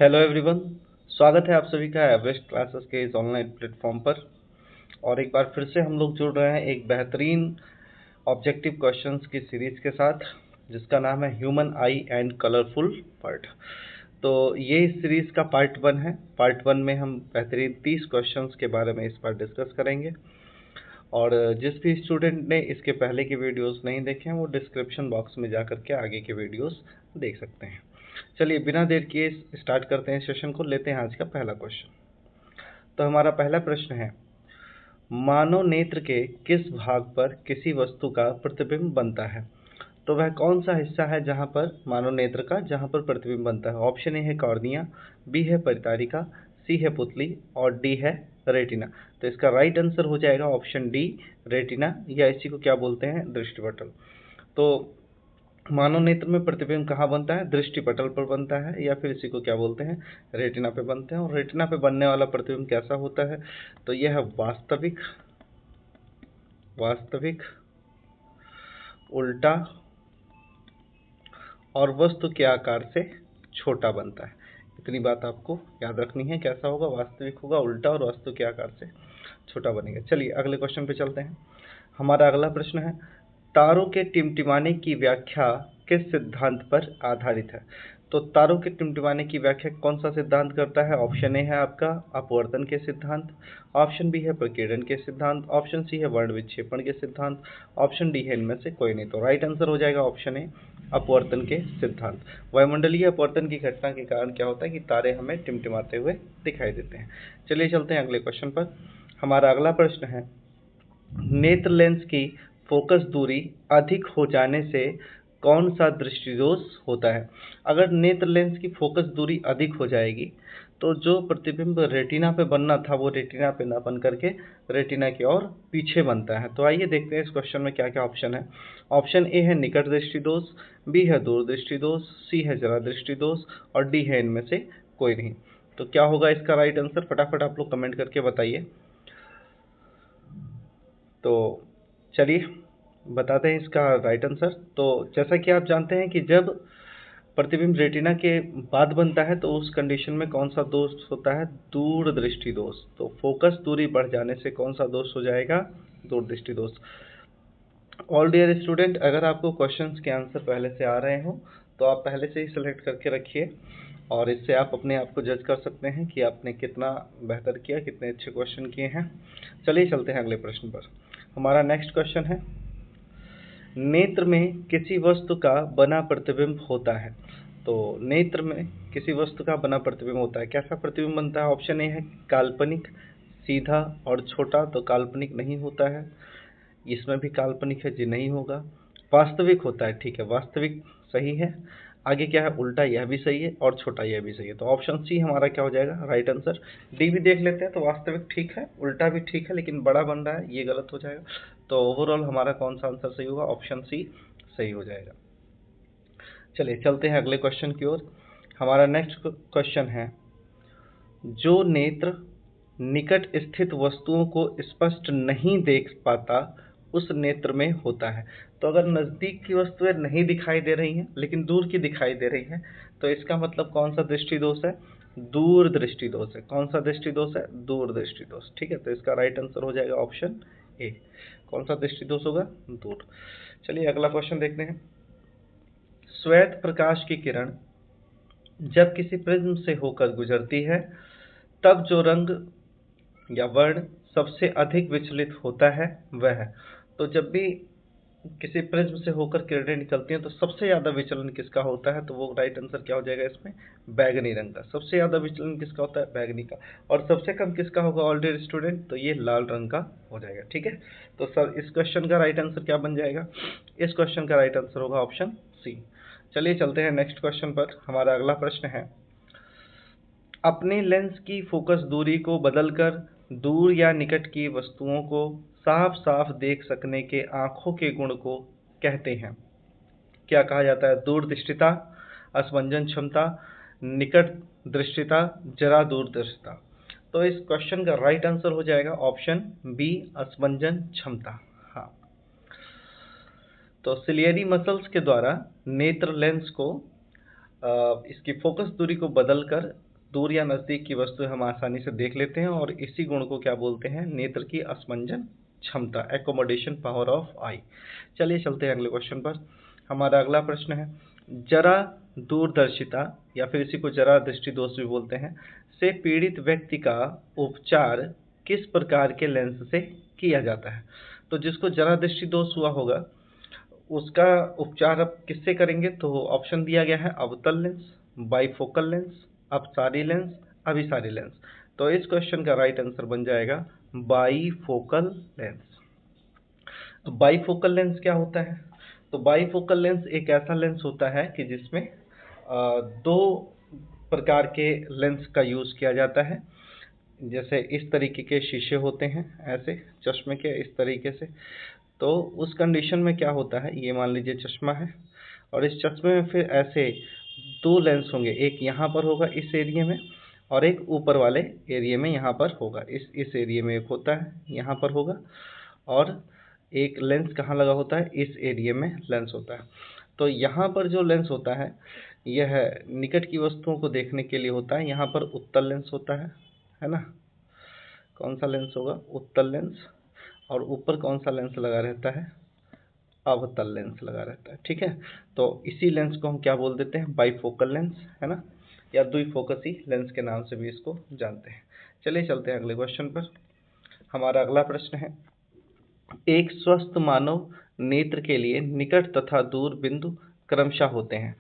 Hello everyone. स्वागत है आप सभी का एवरेस्ट क्लासेस के इस ऑनलाइन प्लेटफॉर्म पर। और एक बार फिर से हम लोग जुड़ रहे हैं एक बेहतरीन ऑब्जेक्टिव क्वेश्चंस की सीरीज के साथ, जिसका नाम है human I and colourful world. तो ये इस सीरीज का पार्ट 1 है। पार्ट 1 में हम बेहतरीन 30 क्वेश्चंस के बारे में इस बार डिस्कस करेंगे। और जिस भी स्टूडेंट ने इसके पहले के वीडियोस नहीं देखे हैं वो डिस्क्रिप्शन बॉक्स में जा करके आगे के वीडियोस देख सकते हैं। चलिए बिना देर किए स्टार्ट करते हैं सेशन को। लेते हैं आज का पहला क्वेश्चन। तो हमारा पहला प्रश्न है, मानव नेत्र के किस भाग पर किसी वस्तु का प्रतिबिंब बनता है? तो वह कौन सा हिस्सा है जहां पर मानव नेत्र का जहां पर प्रतिबिंब बनता है? ऑप्शन ए है कॉर्निया, बी है परितारिका, सी है पुतली और डी है रेटिना। तो इसका राइट आंसर हो जाएगा ऑप्शन डी, रेटिना, या इसी को क्या बोलते हैं, दृष्टिपटल। तो मानव नेत्र में प्रतिबिंब कहाँ बनता है? दृष्टिपटल पर बनता है, या फिर इसी को क्या बोलते हैं, रेटिना पे बनते हैं। और रेटिना पे बनने वाला प्रतिबिंब कैसा होता है? तो यह है वास्तविक, उल्टा और वस्तु के आकार से छोटा बनता है। इतनी बात आपको याद रखनी है। कैसा होगा? वास्तविक होगा, उल्टा और वस्तु के आकार से छोटा बनेगा। चलिए अगले क्वेश्चन पे चलते हैं। हमारा अगला प्रश्न है, तारों के टिमटिमाने की व्याख्या किस सिद्धांत पर आधारित है? तो तारों के टिमटिमाने की व्याख्या कौन सा सिद्धांत करता है? ऑप्शन ए है आपका अपवर्तन के सिद्धांत, ऑप्शन बी है प्रकीर्णन के सिद्धांत, ऑप्शन सी है वर्ण विक्षेपण के सिद्धांत, ऑप्शन डी है इनमें से कोई नहीं। तो राइट आंसर हो जाएगा ऑप्शन ए, अपवर्तन के सिद्धांत। वायुमंडलीय अपवर्तन की घटना के कारण क्या होता है कि तारे हमें टिमटिमाते हुए दिखाई देते हैं। चलिए चलते हैं अगले क्वेश्चन पर। हमारा अगला प्रश्न है, नेत्र लेंस की फोकस दूरी अधिक हो जाने से कौन सा दृष्टिदोष होता है? अगर नेत्र लेंस की फोकस दूरी अधिक हो जाएगी तो जो प्रतिबिंब रेटिना पे बनना था वो रेटिना पे ना बन करके रेटिना की ओर पीछे बनता है। तो आइए देखते हैं इस क्वेश्चन में क्या क्या ऑप्शन है। ऑप्शन ए है निकट दृष्टि दोष, बी है दूर दृष्टि दोष, सी है जरा दृष्टि दोष और डी है इनमें से कोई नहीं। तो क्या होगा इसका राइट आंसर? फटाफट आप लोग कमेंट करके बताइए। तो चलिए बताते हैं इसका राइट आंसर। तो जैसा कि आप जानते हैं कि जब प्रतिबिंब रेटिना के बाद बनता है तो उस कंडीशन में कौन सा दोष होता है? दूर दृष्टि दोष। तो फोकस दूरी बढ़ जाने से कौन सा दोष हो जाएगा? दूर दृष्टि दोष। ऑल डियर स्टूडेंट, अगर आपको क्वेश्चंस के आंसर पहले से आ रहे हो तो आप पहले से ही सिलेक्ट करके रखिए, और इससे आप अपने आप को जज कर सकते हैं कि आपने कितना बेहतर किया, कितने अच्छे क्वेश्चन किए हैं। चलिए चलते हैं अगले प्रश्न पर। हमारा नेक्स्ट क्वेश्चन है, नेत्र में किसी वस्तु का बना प्रतिबिंब होता है। तो नेत्र में किसी वस्तु का बना प्रतिबिंब होता है, कैसा प्रतिबिंब बनता है? ऑप्शन ए है काल्पनिक, सीधा और छोटा। तो काल्पनिक नहीं होता है, इसमें भी काल्पनिक है जी, नहीं होगा। वास्तविक होता है, ठीक है, वास्तविक सही है। आगे क्या है? उल्टा, यह भी सही है, और छोटा, यह भी सही है। तो ऑप्शन सी हमारा क्या हो जाएगा? Right answer. डी भी देख लेते हैं। तो वास्तविक ठीक है, उल्टा भी ठीक है, लेकिन बड़ा बन रहा है, ये गलत हो जाएगा। तो ओवरऑल हमारा कौन सा आंसर सही होगा? ऑप्शन सी सही हो जाएगा। चलिए चलते हैं अगले क्वेश्चन की ओर। हमारा नेक्स्ट क्वेश्चन है, जो नेत्र निकट स्थित वस्तुओं को स्पष्ट नहीं देख पाता उस नेत्र में होता है। तो अगर नज़दीक की वस्तुएं नहीं दिखाई दे रही हैं लेकिन दूर की दिखाई दे रही हैं तो इसका मतलब कौन सा दृष्टि दोष है? दूर दृष्टि दोष है। कौन सा दृष्टि दोष है? दूर दृष्टि दोष। ठीक है, तो इसका राइट आंसर हो जाएगा ऑप्शन ए। कौन सा दृष्टि दोष होगा? दूर। चलिए अगला क्वेश्चन देखते हैं। श्वेत प्रकाश की किरण जब किसी प्रिज्म से होकर गुजरती है तब जो रंग या वर्ण सबसे अधिक विचलित होता है वह है। तो जब भी किसी प्रिज्म से होकर किरणें निकलती हैं तो सबसे ज्यादा विचलन किसका होता है? तो वो राइट आंसर क्या हो जाएगा इसमें? बैगनी रंग का। सबसे ज्यादा विचलन किसका होता है? बैगनी का। और सबसे कम किसका होगा ऑलरेडी स्टूडेंट? तो ये लाल रंग का हो जाएगा। ठीक है, तो सर इस क्वेश्चन का राइट आंसर क्या बन जाएगा? इस क्वेश्चन का राइट आंसर होगा ऑप्शन सी। चलिए चलते हैं नेक्स्ट क्वेश्चन पर। हमारा अगला प्रश्न है, अपने लेंस की फोकस दूरी को बदलकर दूर या निकट की वस्तुओं को साफ साफ देख सकने के आंखों के गुण को कहते हैं। क्या कहा जाता है? दूरदृष्टिता, असमंजन क्षमता, निकट दृष्टिता, जरा दूरदर्शिता। तो इस क्वेश्चन का राइट आंसर हो जाएगा ऑप्शन बी, असमंजन क्षमता। हाँ, तो सिलियरी मसल्स के द्वारा नेत्र लेंस को इसकी फोकस दूरी को बदलकर दूर या नज़दीक की वस्तु हम आसानी से देख लेते हैं, और इसी गुण को क्या बोलते हैं? नेत्र की स्पंजन क्षमता, एकोमोडेशन पावर ऑफ आई। चलिए चलते हैं अगले क्वेश्चन पर। हमारा अगला प्रश्न है, जरा दूरदर्शिता या फिर इसी को जरा दृष्टि दोष भी बोलते हैं से पीड़ित व्यक्ति का उपचार किस प्रकार के लेंस से किया जाता है? तो जिसको जरा दृष्टि दोष हुआ होगा उसका उपचार अब किससे करेंगे? तो ऑप्शन दिया गया है अवतल लेंस, बाइफोकल लेंस, अपसारी लेंस, अभिसारी लेंस। तो इस क्वेश्चन का राइट आंसर बन जाएगा बाइफोकल लेंस। बाइफोकल लेंस क्या होता है? तो बाइफोकल लेंस एक ऐसा लेंस होता है कि जिसमें दो प्रकार के लेंस का यूज़ किया जाता है। जैसे इस तरीके के शीशे होते हैं, ऐसे चश्मे के इस तरीके से। तो उस कंडीशन में क्या होता है, ये मान लीजिए चश्मा है, और इस चश्मे में फिर ऐसे दो लेंस होंगे, एक यहाँ पर होगा इस एरिया में, और एक ऊपर वाले एरिया में यहाँ पर होगा। इस एरिया में एक होता है, यहाँ पर होगा, और एक लेंस कहाँ लगा होता है? इस एरिया में लेंस होता है। तो यहाँ पर जो लेंस होता है यह निकट की वस्तुओं को देखने के लिए होता है। यहाँ पर उत्तल लेंस होता है ना? कौन सा लेंस होगा? उत्तल लेंस। और ऊपर कौन सा लेंस लगा रहता है? अवतल लेंस लगा रहता है। ठीक है, तो इसी लेंस को हम क्या बोल देते हैं? बाइफोकल लेंस, है ना, या द्विफोकसी लेंस के नाम से भी इसको जानते हैं। चलिए चलते हैं अगले क्वेश्चन पर। हमारा अगला प्रश्न है, एक स्वस्थ मानव नेत्र के लिए निकट तथा दूर बिंदु क्रमशः होते हैं।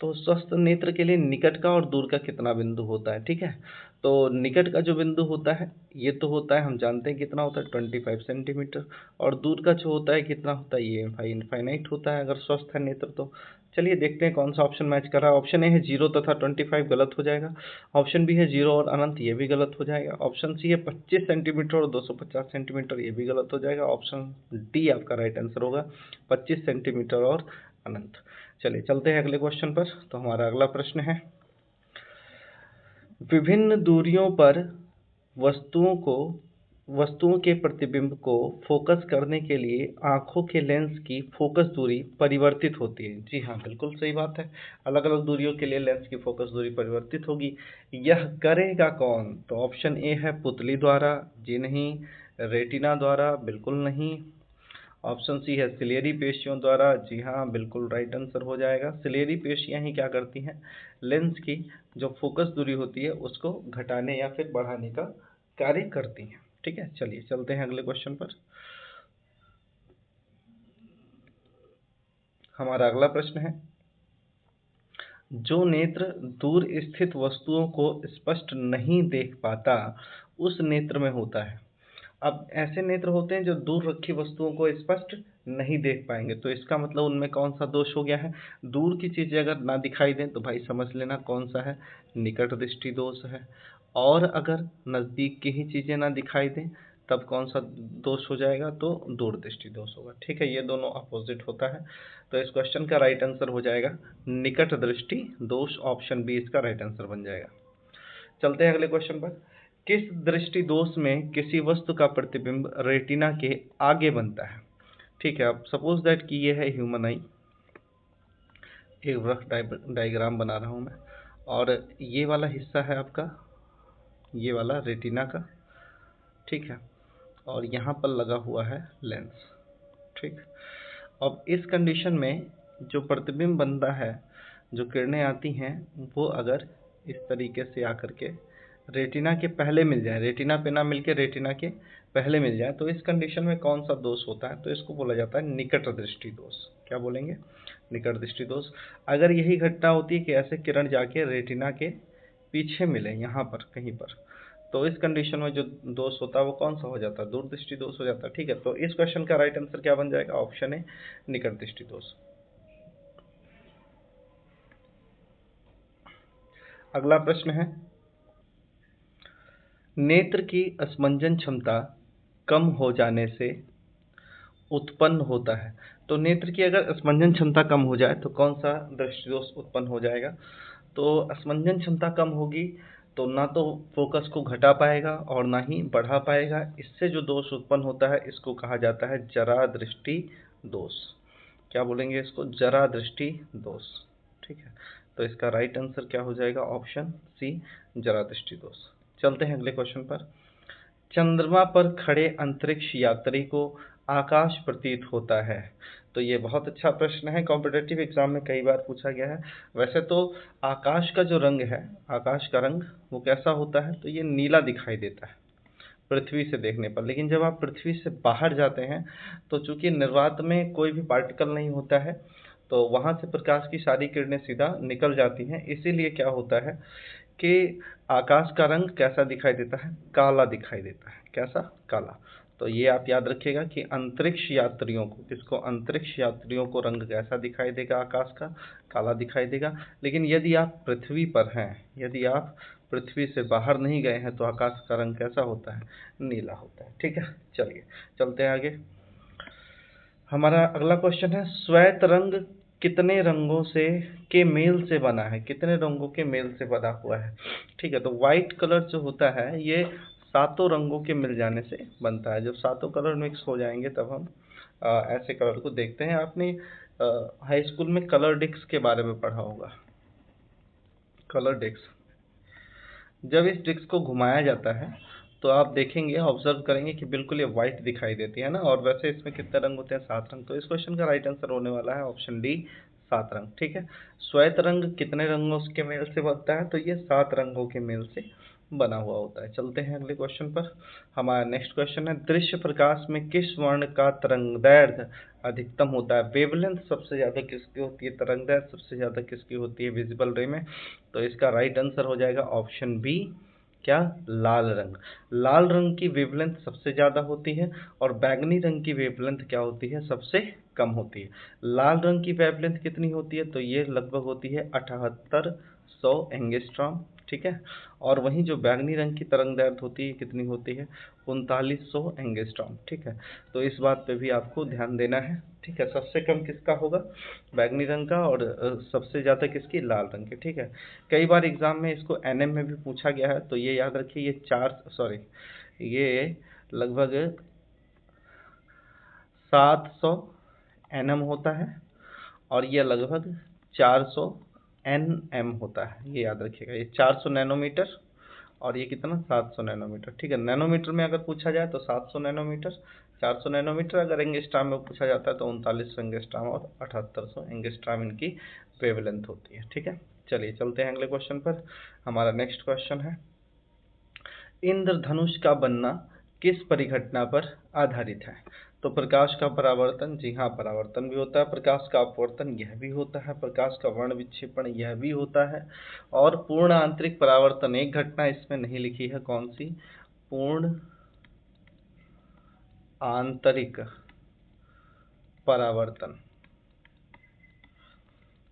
तो स्वस्थ नेत्र के लिए निकट का और दूर का कितना बिंदु होता है? ठीक है, तो निकट का जो बिंदु होता है ये तो होता है, हम जानते हैं कितना होता है, 25 सेंटीमीटर। और दूर का जो होता है कितना होता है? ये इनफाइनाइट होता है अगर स्वस्थ है नेत्र तो। चलिए देखते हैं कौन सा ऑप्शन मैच कर रहा है। ऑप्शन ए है 0 तथा 25 गलत हो जाएगा। ऑप्शन बी है 0 और अनंत, ये भी गलत हो जाएगा। ऑप्शन सी है 25 सेंटीमीटर और 250 सेंटीमीटर, ये भी गलत हो जाएगा। ऑप्शन डी आपका राइट आंसर होगा, 25 सेंटीमीटर और अनंत। चलिए चलते हैं अगले क्वेश्चन पर। तो हमारा अगला प्रश्न है, विभिन्न दूरियों पर वस्तुओं के प्रतिबिंब को फोकस करने के लिए आंखों के लेंस की फोकस दूरी परिवर्तित होती है। जी हाँ, बिल्कुल सही बात है, अलग अलग दूरियों के लिए लेंस की फोकस दूरी परिवर्तित होगी। यह करेगा कौन? तो ऑप्शन ए है पुतली द्वारा, जी नहीं। रेटिना द्वारा, बिल्कुल नहीं। ऑप्शन सी है सिलेरी पेशियों द्वारा, जी हाँ, बिल्कुल राइट आंसर हो जाएगा। सिलेरी पेशियां ही क्या करती हैं? लेंस की जो फोकस दूरी होती है उसको घटाने या फिर बढ़ाने का कार्य करती हैं। ठीक है, चलिए चलते हैं अगले क्वेश्चन पर। हमारा अगला प्रश्न है, जो नेत्र दूर स्थित वस्तुओं को स्पष्ट नहीं देख पाता उस नेत्र में होता है। अब ऐसे नेत्र होते हैं जो दूर रखी वस्तुओं को स्पष्ट नहीं देख पाएंगे, तो इसका मतलब उनमें कौन सा दोष हो गया है? दूर की चीज़ें अगर ना दिखाई दें तो भाई समझ लेना कौन सा है? निकट दृष्टि दोष है। और अगर नज़दीक की ही चीज़ें ना दिखाई दें तब कौन सा दोष हो जाएगा? तो दूर दृष्टि दोष होगा। ठीक है, ये दोनों अपोजिट होता है। तो इस क्वेश्चन का राइट आंसर हो जाएगा निकट दृष्टि दोष। ऑप्शन बी इसका राइट आंसर बन जाएगा। चलते हैं अगले क्वेश्चन पर। किस दृष्टि दोष में किसी वस्तु का प्रतिबिंब रेटिना के आगे बनता है? ठीक है, अब सपोज दैट कि ये है ह्यूमन आई, एक रफ डायग्राम बना रहा हूँ मैं, और ये वाला हिस्सा है आपका, ये वाला रेटिना का, ठीक है, और यहाँ पर लगा हुआ है लेंस। ठीक, अब इस कंडीशन में जो प्रतिबिंब बनता है, जो किरणें आती हैं, वो अगर इस तरीके से आकर के रेटिना के पहले मिल जाए, रेटिना पे ना मिल के रेटिना के पहले मिल जाए, तो इस कंडीशन में कौन सा दोष होता है? तो इसको बोला जाता है निकट दृष्टि दोष। क्या बोलेंगे? निकट दृष्टि दोष। अगर यही घटना होती है कि ऐसे किरण जाके रेटिना के पीछे मिले, यहाँ पर कहीं पर, तो इस कंडीशन में जो दोष होता है वो कौन सा हो जाता है? दूरदृष्टि दोष हो जाता है। ठीक है, तो इस क्वेश्चन का राइट आंसर क्या बन जाएगा? ऑप्शन ए, निकट दृष्टि दोष। अगला प्रश्न है, नेत्र की स्पंजन क्षमता कम हो जाने से उत्पन्न होता है। तो नेत्र की अगर स्पंजन क्षमता कम हो जाए तो कौन सा दृष्टि दोष उत्पन्न हो जाएगा? तो स्पंजन क्षमता कम होगी तो ना तो फोकस को घटा पाएगा और ना ही बढ़ा पाएगा। इससे जो दोष उत्पन्न होता है इसको कहा जाता है जरा दृष्टि दोष। क्या बोलेंगे इसको? जरा दृष्टि दोष। ठीक है, तो इसका राइट आंसर क्या हो जाएगा? ऑप्शन सी, जरा दृष्टि दोष। चलते हैं अगले क्वेश्चन पर। चंद्रमा पर खड़े अंतरिक्ष यात्री को आकाश प्रतीत होता है। तो ये बहुत अच्छा प्रश्न है, कॉम्पिटिटिव एग्जाम में कई बार पूछा गया है। वैसे तो आकाश का जो रंग है, आकाश का रंग वो कैसा होता है? तो ये नीला दिखाई देता है पृथ्वी से देखने पर, लेकिन जब आप पृथ्वी से बाहर जाते हैं तो चूंकि निर्वात में कोई भी पार्टिकल नहीं होता है, तो वहां से प्रकाश की सारी किरणें सीधा निकल जाती हैं, इसीलिए क्या होता है कि आकाश का रंग कैसा दिखाई देता है? काला दिखाई देता है। कैसा? काला। तो ये आप याद रखिएगा कि अंतरिक्ष यात्रियों को, किसको? अंतरिक्ष यात्रियों को रंग कैसा दिखाई देगा आकाश का? काला दिखाई देगा। लेकिन यदि आप पृथ्वी पर हैं, यदि आप पृथ्वी से बाहर नहीं गए हैं, तो आकाश का रंग कैसा होता है? नीला होता है। ठीक है, चलिए चलते हैं आगे। हमारा अगला क्वेश्चन है, श्वेत रंग कितने रंगों से के मेल से बना है? कितने रंगों के मेल से बना हुआ है? ठीक है, तो व्हाइट कलर जो होता है ये सातों रंगों के मिल जाने से बनता है। जब सातों कलर मिक्स हो जाएंगे तब हम ऐसे कलर को देखते हैं। आपने हाई स्कूल में कलर डिस्क के बारे में पढ़ा होगा। कलर डिस्क, जब इस डिस्क को घुमाया जाता है तो आप देखेंगे, ऑब्जर्व करेंगे कि बिल्कुल ये व्हाइट दिखाई देती है ना। और वैसे इसमें कितने रंग होते हैं? 7 रंग। तो इस क्वेश्चन का राइट आंसर होने वाला है ऑप्शन डी, 7 रंग। ठीक है, श्वेत रंग कितने रंगों के मेल से बनता है? तो ये 7 रंगों के मेल से बना हुआ होता है। चलते हैं अगले क्वेश्चन पर। हमारा नेक्स्ट क्वेश्चन है, दृश्य प्रकाश में किस वर्ण का तरंगदैर्घ्य अधिकतम होता है? वेवलेंथ सबसे ज्यादा किसकी होती है? तरंगदैर्घ्य सबसे ज्यादा किसकी होती है विजिबल रे में? तो इसका राइट आंसर हो जाएगा ऑप्शन बी, क्या? लाल रंग। लाल रंग की वेवलेंथ सबसे ज्यादा होती है और बैगनी रंग की वेवलेंथ क्या होती है? सबसे कम होती है। लाल रंग की वेवलेंथ कितनी होती है? तो ये लगभग होती है 7800 एंगस्ट्रॉम। ठीक है, और वहीं जो बैगनी रंग की तरंगदैर्घ्य होती है कितनी होती है? 3900 एंगस्ट्रॉम। ठीक है, तो इस बात पे भी आपको ध्यान देना है। ठीक है, सबसे कम किसका होगा? बैगनी रंग का, और सबसे ज्यादा किसकी? लाल रंग की। ठीक है, कई बार एग्जाम में इसको एनएम में भी पूछा गया है, तो ये याद रखिए, ये लगभग 700 एनएम होता है और ये लगभग 400 एनएम होता है। ये याद रखिएगा, ये 400 नैनोमीटर और ये कितना? 700 नैनोमीटर। ठीक है, नैनोमीटर में अगर पूछा जाए तो 700 नैनोमीटर, 400 नैनोमीटर। अगर एंगस्ट्राम में पूछा जाता है तो 3900 एंगस्ट्राम और 7800 एंगस्ट्राम इनकी वेवलेंथ होती है। ठीक है, चलिए चलते हैं अगले क्वेश्चन पर। हमारा नेक्स्ट क्वेश्चन है, इंद्रधनुष का बनना किस परिघटना पर आधारित है? तो प्रकाश का परावर्तन, जी हाँ, परावर्तन भी होता है। प्रकाश का अपवर्तन, यह भी होता है। प्रकाश का वर्ण विक्षेपण, यह भी होता है। और पूर्ण आंतरिक परावर्तन, एक घटना इसमें नहीं लिखी है, कौन सी? पूर्ण आंतरिक परावर्तन,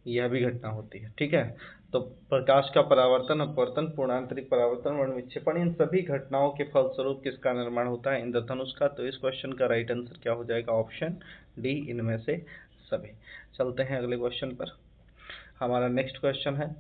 यह भी घटना होती है। ठीक है, तो प्रकाश का परावर्तन, अपवर्तन, पूर्णांतरिक परावर्तन, वर्ण विक्षेपण, इन सभी घटनाओं के फलस्वरूप किसका निर्माण होता है? इंद्रधनुष का। तो इस क्वेश्चन का राइट आंसर क्या हो जाएगा? ऑप्शन डी, इनमें से सभी। चलते हैं अगले क्वेश्चन पर। हमारा नेक्स्ट क्वेश्चन है,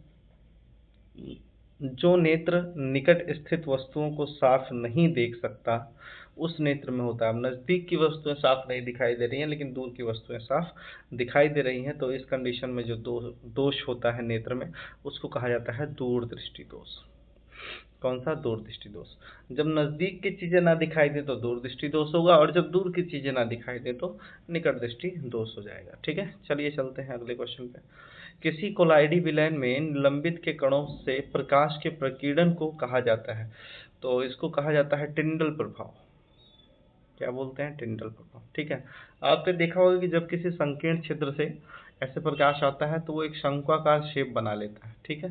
जो नेत्र निकट स्थित वस्तुओं को साफ नहीं देख सकता उस नेत्र में होता है। अब नजदीक की वस्तुएं साफ नहीं दिखाई दे रही हैं लेकिन दूर की वस्तुएं साफ दिखाई दे रही हैं, तो इस कंडीशन में जो दोष होता है नेत्र में, उसको कहा जाता है दूरदृष्टि दोष। कौन सा? दूरदृष्टि दोष। जब नजदीक की चीजें ना दिखाई दे तो दूरदृष्टि दोष होगा, और जब दूर की चीजें ना दिखाई दे तो निकट दृष्टि दोष हो जाएगा। ठीक है, चलिए चलते हैं अगले क्वेश्चन पे। किसी कोलाइडी विलयन में निलंबित के कणों से प्रकाश के प्रकीर्णन को कहा जाता है? तो इसको कहा जाता है टिंडल प्रभाव। क्या बोलते हैं? टिंडल प्रभाव। ठीक है, आपने देखा होगा कि जब किसी संकीर्ण छिद्र से ऐसे प्रकाश आता है तो वो एक शंक्वाकार शेप बना लेता है। ठीक है,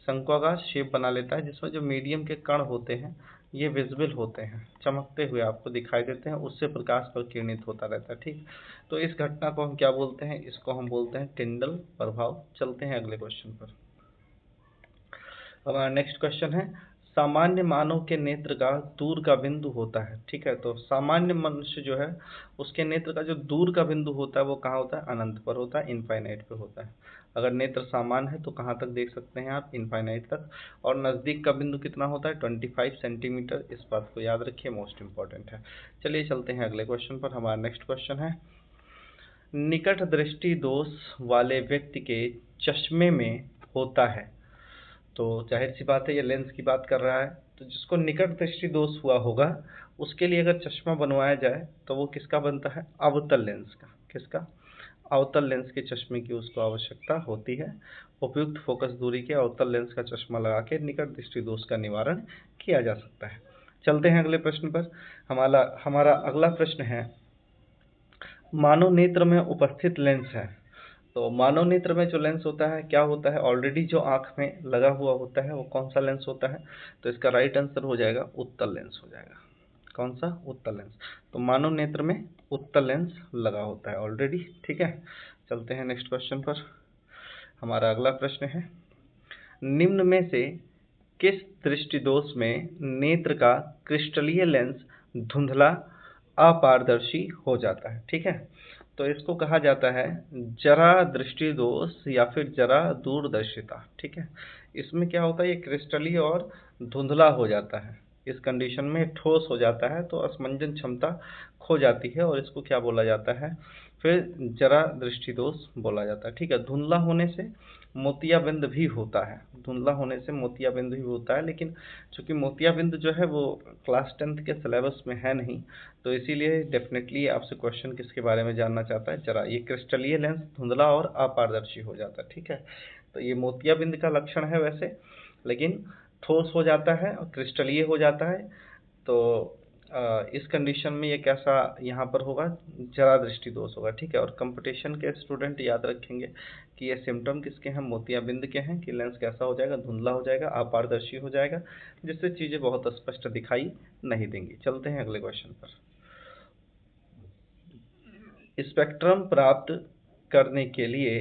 शंक्वाकार शेप बना लेता है, जिसमें जो मीडियम के कण होते हैं ये विजिबल होते हैं, चमकते हुए आपको दिखाई देते हैं, उससे प्रकाश प्रकीर्णित होता रहता है। ठीक, तो इस घटना को हम क्या बोलते हैं? इसको हम बोलते हैं टिंडल प्रभाव। चलते हैं अगले क्वेश्चन पर। हमारा नेक्स्ट क्वेश्चन है, सामान्य मानव के नेत्र का दूर का बिंदु होता है। ठीक है, तो सामान्य मनुष्य जो है उसके नेत्र का जो दूर का बिंदु होता है वो कहाँ होता है? अनंत पर होता है, इनफाइनाइट पे होता है। अगर नेत्र सामान्य है तो कहाँ तक देख सकते हैं आप? इनफाइनाइट तक। और नजदीक का बिंदु कितना होता है? 25 सेंटीमीटर। इस बात को याद रखिए, मोस्ट इंपॉर्टेंट है। चलिए चलते हैं अगले क्वेश्चन पर। हमारा नेक्स्ट क्वेश्चन है, निकट दृष्टि दोष वाले व्यक्ति के चश्मे में होता है। तो जाहिर सी बात है ये लेंस की बात कर रहा है, तो जिसको निकट दृष्टि दोष हुआ होगा उसके लिए अगर चश्मा बनवाया जाए तो वो किसका बनता है? अवतल लेंस का। किसका? अवतल लेंस के चश्मे की उसको आवश्यकता होती है। उपयुक्त फोकस दूरी के अवतल लेंस का चश्मा लगा के निकट दृष्टि दोष का निवारण किया जा सकता है। चलते हैं अगले प्रश्न पर। हमारा अगला प्रश्न है, मानव नेत्र में उपस्थित लेंस है। तो मानव नेत्र में जो लेंस होता है क्या होता है? ऑलरेडी जो आंख में लगा हुआ होता है वो कौन सा लेंस होता है? तो इसका राइट आंसर हो जाएगा उत्तल लेंस हो जाएगा। कौन सा? उत्तल लेंस। तो मानव नेत्र में उत्तल लेंस लगा होता है ऑलरेडी। ठीक है, चलते हैं नेक्स्ट क्वेश्चन पर। हमारा अगला प्रश्न है, निम्न में से किस दृष्टि दोष में नेत्र का क्रिस्टलीय लेंस धुंधला अपारदर्शी हो जाता है? ठीक है, तो इसको कहा जाता है जरा दृष्टि दोष या फिर जरा दूरदर्शिता। ठीक है, इसमें क्या होता है? ये क्रिस्टलीय और धुंधला हो जाता है। इस कंडीशन में ठोस हो जाता है तो असमंजन क्षमता खो जाती है और इसको क्या बोला जाता है? फिर जरा दृष्टि दोष बोला जाता है। ठीक है, धुंधला होने से मोतियाबिंद भी होता है। धुंधला होने से मोतियाबिंद भी होता है, लेकिन चूंकि मोतियाबिंद जो है वो क्लास 10th के सिलेबस में है नहीं, तो इसीलिए डेफिनेटली आपसे क्वेश्चन किसके बारे में जानना चाहता है? जरा। ये क्रिस्टलीय लेंस धुंधला और अपारदर्शी हो जाता है। ठीक है, तो ये मोतियाबिंद का लक्षण है वैसे, लेकिन ठोस हो जाता है और क्रिस्टलीय हो जाता है। तो इस कंडीशन में ये कैसा यहाँ पर होगा? जरा दृष्टि दोष होगा। ठीक है, और कंपटीशन के स्टूडेंट याद रखेंगे कि ये सिम्टम किसके हैं? मोतियाबिंद के हैं, कि लेंस कैसा हो जाएगा? धुंधला हो जाएगा, अपारदर्शी हो जाएगा, जिससे चीजें बहुत स्पष्ट दिखाई नहीं देंगी। चलते हैं अगले क्वेश्चन पर। स्पेक्ट्रम प्राप्त करने के लिए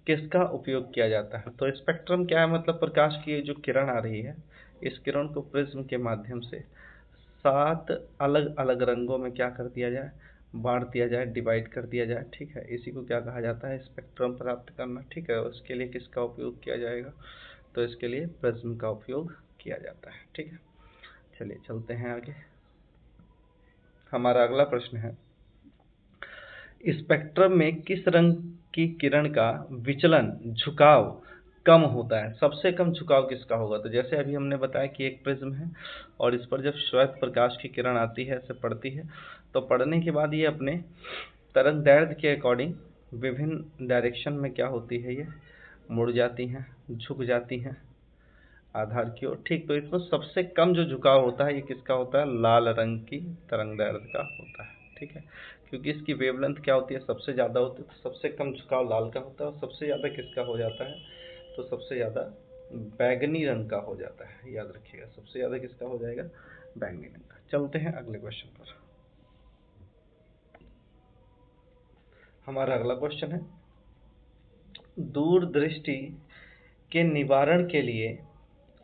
किसका उपयोग किया जाता है? तो स्पेक्ट्रम क्या है? मतलब प्रकाश की जो किरण आ रही है, इस किरण को प्रिज्म के माध्यम से 7 अलग अलग रंगों में क्या कर दिया जाए? बांट दिया जाए, डिवाइड कर दिया जाए। ठीक है, इसी को क्या कहा जाता है? स्पेक्ट्रम प्राप्त करना। ठीक है, उसके लिए किसका उपयोग किया जाएगा? तो इसके लिए प्रिज्म का उपयोग किया जाता है। ठीक है, चलिए चलते हैं आगे। हमारा अगला प्रश्न है, स्पेक्ट्रम में किस रंग की किरण का विचलन, झुकाव कम होता है? सबसे कम झुकाव किसका होगा? तो जैसे अभी हमने बताया कि एक प्रिज्म है और इस पर जब श्वेत प्रकाश की किरण आती है, इसे पड़ती है, तो पड़ने के बाद ये अपने तरंग दैर्ध्य के अकॉर्डिंग विभिन्न डायरेक्शन में क्या होती है? ये मुड़ जाती हैं, झुक जाती हैं आधार की ओर। ठीक, तो इसमें सबसे कम जो झुकाव होता है ये किसका होता है? लाल रंग की तरंग दैर्ध्य का होता है। ठीक है, क्योंकि इसकी वेवलेंथ क्या होती है? सबसे ज़्यादा होती है, तो सबसे कम झुकाव लाल का होता है। और सबसे ज़्यादा किसका हो जाता है? तो सबसे ज़्यादा बैगनी रंग का हो जाता है। याद रखिएगा, सबसे ज़्यादा किसका हो जाएगा? बैगनी रंग का। चलते हैं अगले क्वेश्चन पर। हमारा अगला क्वेश्चन है, दूरदृष्टि के निवारण के लिए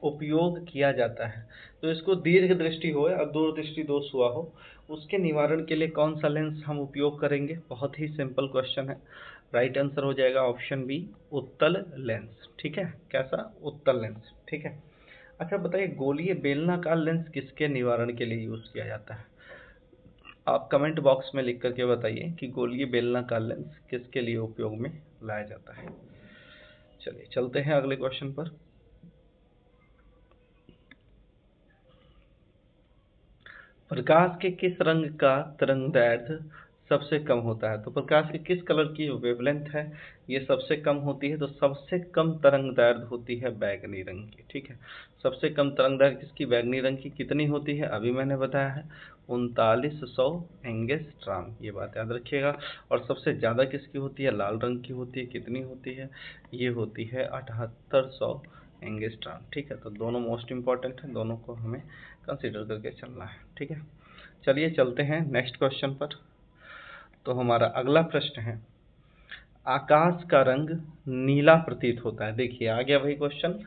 उपयोग किया जाता है। तो इसको दीर्घ दृष्टि हो या दूरदृष्टि दोष हुआ हो, उसके निवारण के लिए कौन सा लेंस हम उपयोग करेंगे? बहुत ही सिंपल क्वेश्चन है। राइट आंसर हो जाएगा ऑप्शन बी, उत्तल लेंस। ठीक है, कैसा? उत्तल लेंस। ठीक है, अच्छा बताइए, गोलीय बेलनाकार लेंस किसके निवारण के लिए यूज किया जाता है? आप कमेंट बॉक्स में लिख करके बताइए कि गोलीय बेलनाकार लेंस किसके लिए उपयोग में लाया जाता है। चलिए चलते हैं अगले क्वेश्चन पर। प्रकाश के किस रंग का तरंगदैर्ध्य सबसे कम होता है? तो प्रकाश के किस कलर की वेवलेंथ है ये सबसे कम होती है? तो सबसे कम तरंगदैर्ध्य होती है बैगनी रंग की। ठीक है, सबसे कम तरंगदैर्ध्य किसकी? बैगनी रंग की। कितनी होती है? अभी मैंने बताया है 3900 एंगस्ट्रॉम, ये बात याद रखिएगा। और सबसे ज़्यादा किसकी होती है? लाल रंग की होती है। कितनी होती है? ये होती है 7800 एंगस्ट्रॉम। ठीक है, तो दोनों मोस्ट इंपॉर्टेंट है, दोनों को हमें कंसीडर करके चलना है। ठीक है, चलिए चलते हैं नेक्स्ट क्वेश्चन पर। तो हमारा अगला प्रश्न है, आकाश का रंग नीला प्रतीत होता है। देखिए आ गया वही क्वेश्चन।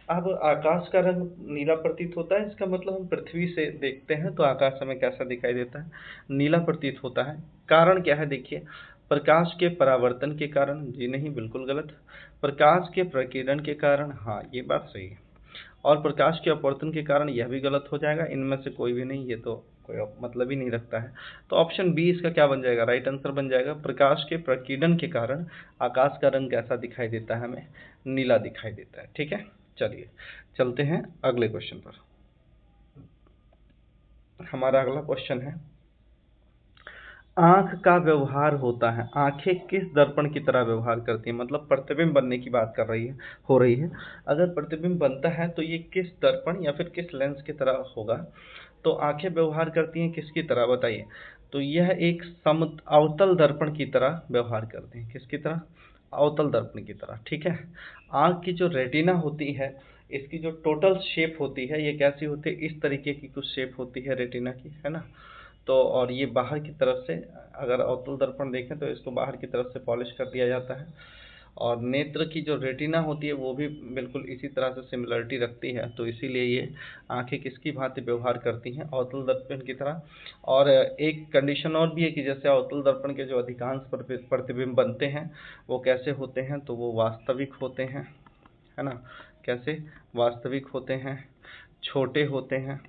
अब आकाश का रंग नीला प्रतीत होता है, इसका मतलब हम पृथ्वी से देखते हैं तो आकाश हमें कैसा दिखाई देता है? नीला प्रतीत होता है। कारण क्या है? देखिए, प्रकाश के परावर्तन के कारण। जी नहीं, बिल्कुल गलत। प्रकाश के प्रकीर्णन के कारण, हाँ ये बात सही है। और प्रकाश के अपवर्तन के कारण, यह भी गलत हो जाएगा। इनमें से कोई भी नहीं, ये तो कोई मतलब ही नहीं रखता है। तो ऑप्शन बी इसका क्या बन जाएगा, राइट आंसर बन जाएगा। प्रकाश के प्रकीर्णन के कारण आकाश का रंग कैसा दिखाई देता है, हमें नीला दिखाई देता है। ठीक है, चलिए चलते हैं अगले क्वेश्चन पर। हमारा अगला क्वेश्चन है, आंख का व्यवहार होता है, आंखें किस दर्पण की तरह व्यवहार करती हैं, मतलब प्रतिबिंब बनने की बात कर रही है, हो रही है। अगर प्रतिबिंब बनता है तो ये किस दर्पण या फिर किस लेंस की तरह होगा। तो आंखें व्यवहार करती हैं किसकी तरह, बताइए। तो यह एक अवतल दर्पण की तरह व्यवहार करते हैं, किसकी तरह, अवतल दर्पण की तरह। ठीक है, आंख की जो रेटिना होती है, इसकी जो टोटल शेप होती है, ये कैसी होती है, इस तरीके की कुछ शेप होती है रेटिना की, है ना। तो और ये बाहर की तरफ से, अगर अवतल दर्पण देखें तो इसको बाहर की तरफ से पॉलिश कर दिया जाता है। और नेत्र की जो रेटिना होती है वो भी बिल्कुल इसी तरह से सिमिलरिटी रखती है, तो इसीलिए ये आंखें किसकी भांति व्यवहार करती हैं, अवतल दर्पण की तरह। और एक कंडीशन और भी है कि जैसे अवतल दर्पण के जो अधिकांश प्रतिबिंब बनते हैं वो कैसे होते हैं, तो वो वास्तविक होते हैं, है ना। कैसे, वास्तविक होते हैं, छोटे होते हैं।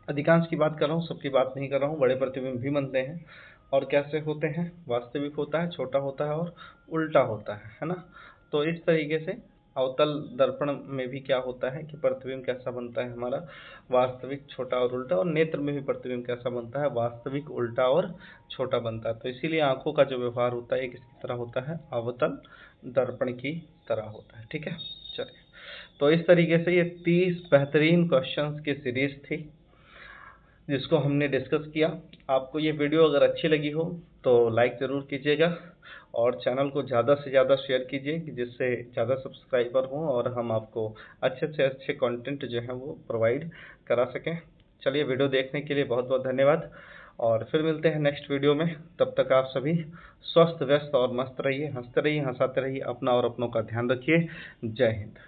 अधिकांश की बात कर रहा हूँ, सबकी बात नहीं कर रहा हूँ, बड़े प्रतिबिंब भी बनते हैं। और कैसे होते हैं, वास्तविक होता है, छोटा होता है और उल्टा होता है ना। तो इस तरीके से अवतल दर्पण में भी क्या होता है कि प्रतिबिंब कैसा बनता है हमारा, वास्तविक, छोटा और उल्टा। और नेत्र में भी प्रतिबिंब कैसा बनता है, वास्तविक, उल्टा और छोटा बनता है। तो इसीलिए आंखों का जो व्यवहार होता है किसकी तरह होता है, अवतल दर्पण की तरह होता है। ठीक है, चलिए। तो इस तरीके से ये 30 बेहतरीन क्वेश्चंस की सीरीज थी जिसको हमने डिस्कस किया। आपको ये वीडियो अगर अच्छी लगी हो तो लाइक ज़रूर कीजिएगा और चैनल को ज़्यादा से ज़्यादा शेयर कीजिए जिससे ज़्यादा सब्सक्राइबर हों और हम आपको अच्छे से अच्छे कंटेंट जो है वो प्रोवाइड करा सकें। चलिए, वीडियो देखने के लिए बहुत बहुत धन्यवाद और फिर मिलते हैं नेक्स्ट वीडियो में। तब तक आप सभी स्वस्थ, व्यस्त और मस्त रहिए, हंसते रहिए, हंसाते रहिए, अपना और अपनों का ध्यान रखिए। जय हिंद।